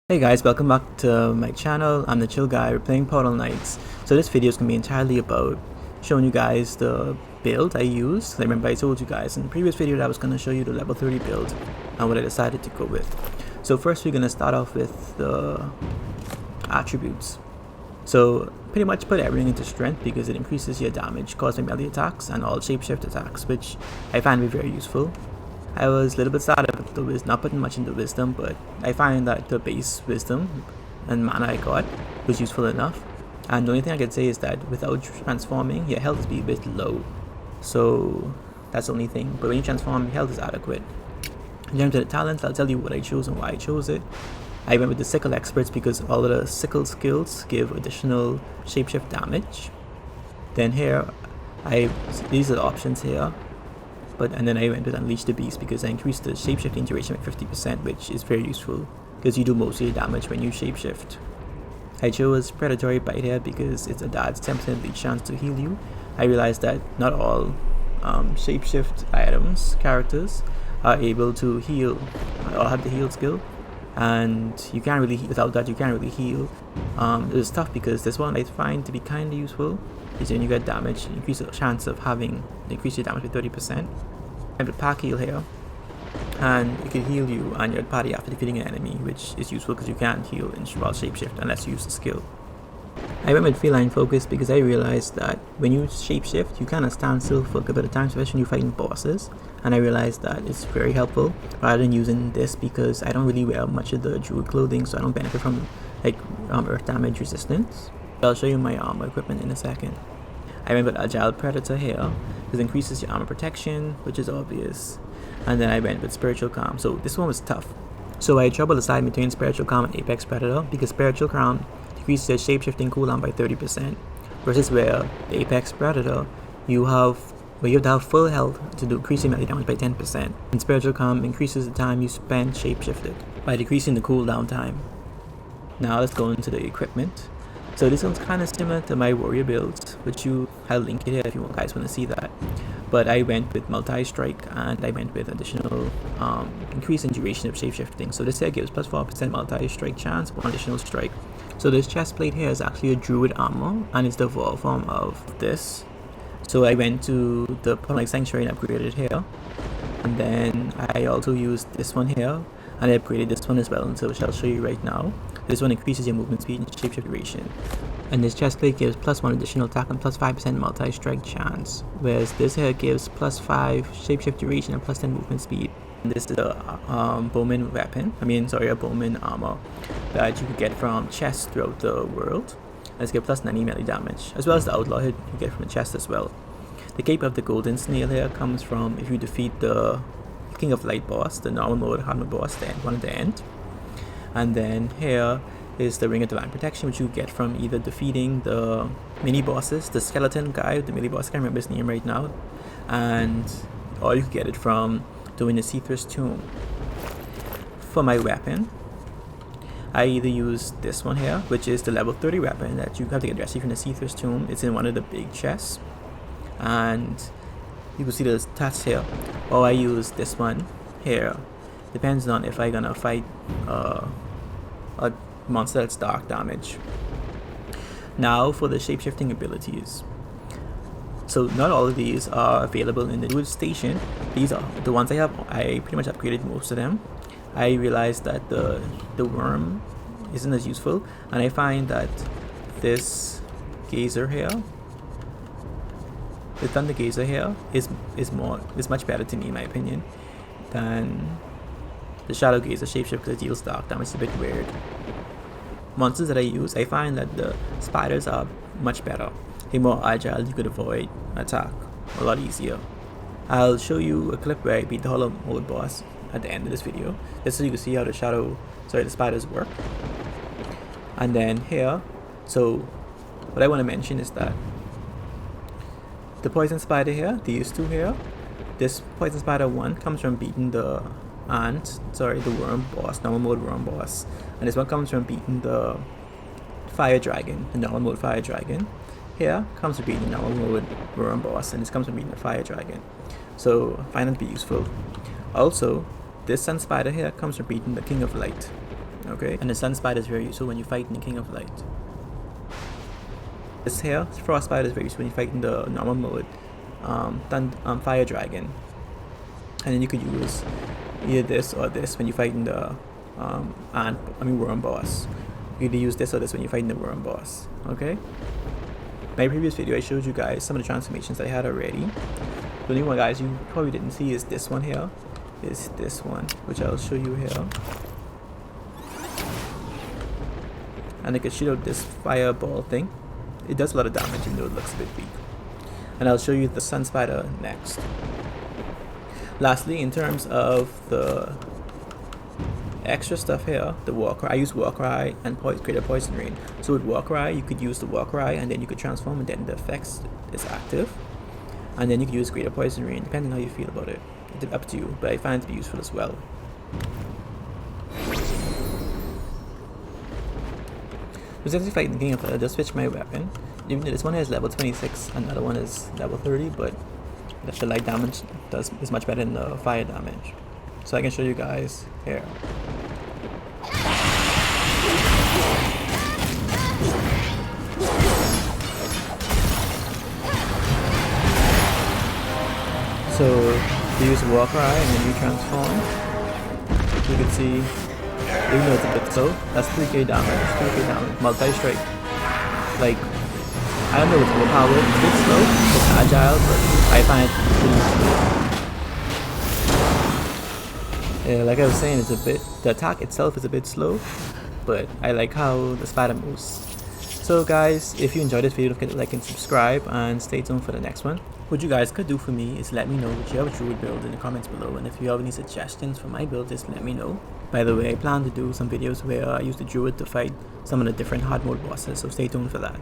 Hey guys, welcome back to my channel. I'm the chill guy. We're playing Portal Knights. So this video is going to be entirely about showing you guys the build I used. I remember I told you guys in the previous video that I was going to show you the level 30 build and what I decided to go with. So first we're going to start off with the attributes. So pretty much put everything into strength because it increases your damage caused by melee attacks and all shapeshift attacks, which I find to be very useful. I was a little bit sad about not putting much into wisdom, but I find that the base wisdom and mana I got was useful enough. And the only thing I could say is that without transforming, your health is a bit low. So that's the only thing. But when you transform, your health is adequate. In terms of the talents, I'll tell you what I chose and why I chose it. I went with the sickle experts because all of the sickle skills give additional shapeshift damage. Then here, these are the options here. And then I went with Unleash the Beast because I increased the shapeshifting duration by 50%, which is very useful because you do most of your damage when you shapeshift. I chose Predatory Bite here because it adds 10% leech chance to heal you. I realized that not all shapeshift items, characters, are able to heal or have the heal skill, and you can't really, without that you can't really heal. It was tough because this one I find to be kind of useful. Is when you get damage, increase the chance of increase your damage by 30%. And the pack heal here, and it can heal you and your party after defeating an enemy, which is useful because you can't heal while shapeshift unless you use the skill. I went with feline focus because I realized that when you shapeshift, you kind of stand still for a good bit of time, especially when you're fighting bosses. And I realized that it's very helpful rather than using this because I don't really wear much of the druid clothing, so I don't benefit from like earth damage resistance. I'll show you my armor equipment in a second. I went with Agile Predator here because it increases your armor protection, which is obvious. And then I went with Spiritual Calm. So this one was tough. So I had trouble deciding between Spiritual Calm and Apex Predator because Spiritual Calm decreases your shapeshifting cooldown by 30%, versus where the Apex Predator you have to have full health to decrease your melee damage by 10%. And Spiritual Calm increases the time you spend shapeshifted by decreasing the cooldown time. Now let's go into the equipment. So this one's kind of similar to my warrior build, which I'll link it here if you guys want to see that. But I went with multi-strike and I went with additional increase in duration of shapeshifting. So this here gives plus 4% multi-strike chance, 1 additional strike. So this chest plate here is actually a Druid Armor and it's the evolved form of this. So I went to the Portal Sanctuary and upgraded it here. And then I also used this one here and I upgraded this one as well, and so I'll show you right now. This one increases your movement speed and shapeshift duration. And this chest plate gives plus 1 additional attack and plus 5% multi-strike chance. Whereas this here gives plus 5 shapeshift duration and plus 10 movement speed. And this is a bowman weapon, a bowman armor that you could get from chests throughout the world. And it's gives plus 90 melee damage, as well as the outlaw hit you get from the chest as well. The cape of the golden snail here comes from if you defeat the King of Light boss, the normal mode hard mode boss, the one at the end. And then here is the Ring of Divine Protection, which you get from either defeating the mini bosses, the skeleton guy, the melee boss, I can't remember his name right now, or you could get it from doing the Seethra's Tomb. For my weapon, I either use this one here, which is the level 30 weapon that you have to get directly from the Seethra's Tomb. It's in one of the big chests, and you can see the stats here. Or I use this one here. Depends on if I'm gonna fight a monster that's dark damage. Now for the shapeshifting abilities. So not all of these are available in the Druid station. These are the ones I have. I pretty much upgraded most of them. I realized that the worm isn't as useful, and I find that this gazer here, the thunder gazer here, is much better to me in my opinion than the shadow gazer shapeshift because it deals dark damage. It's a bit weird. Monsters that I use, I find that the spiders are much better. They're more agile, you could avoid attack a lot easier. I'll show you a clip where I beat the hollow mode boss at the end of this video, just so you can see how the spiders work. And then here, so what I want to mention is that the poison spider here, these two here, this poison spider 1 comes from beating the worm boss, normal mode worm boss, and this one comes from beating the fire dragon, the normal mode fire dragon. here comes from beating the normal mode worm boss, and this comes from beating the fire dragon. So I find that to be useful. Also, this sun spider here comes from beating the king of light. Okay, and the sun spider is very useful when you're fighting the king of light. This here, frost spider, is very useful when you're fighting the normal mode fire dragon. And then you could use either this or this when you're fighting the worm boss. You could use this or this when you're fighting the worm boss. Okay. My previous video I showed you guys some of the transformations that I had already. The only one, guys, you probably didn't see is this one here. Is this one, which I'll show you here. And I can shoot out this fireball thing. It does a lot of damage even though it looks a bit weak. And I'll show you the sun spider next. Lastly, in terms of the extra stuff here, the war cry, I use war cry and greater poison rain. So with war cry, you could use the war cry and then you could transform, and then the effects is active. And then you could use greater poison rain, depending on how you feel about it. It's up to you, but I find it to be useful as well. Since I'm fighting the king of light, I just switch my weapon. Even though this one is level 26, another one is level 30, but the light damage is much better than the fire damage. So I can show you guys here. So you use war cry and then you transform. You can see, even though it's a bit slow, that's 3k damage, 3k damage, multi-strike. Like, I don't know if it's overpowered, it's a bit slow, it's agile, but I find it pretty useful. Yeah, like I was saying, the attack itself is a bit slow, but I like how the spider moves. So guys, if you enjoyed this video, don't forget to like and subscribe, and stay tuned for the next one. What you guys could do for me is let me know which you have a druid build in the comments below, and if you have any suggestions for my build, just let me know. By the way, I plan to do some videos where I use the druid to fight some of the different hard mode bosses, so stay tuned for that.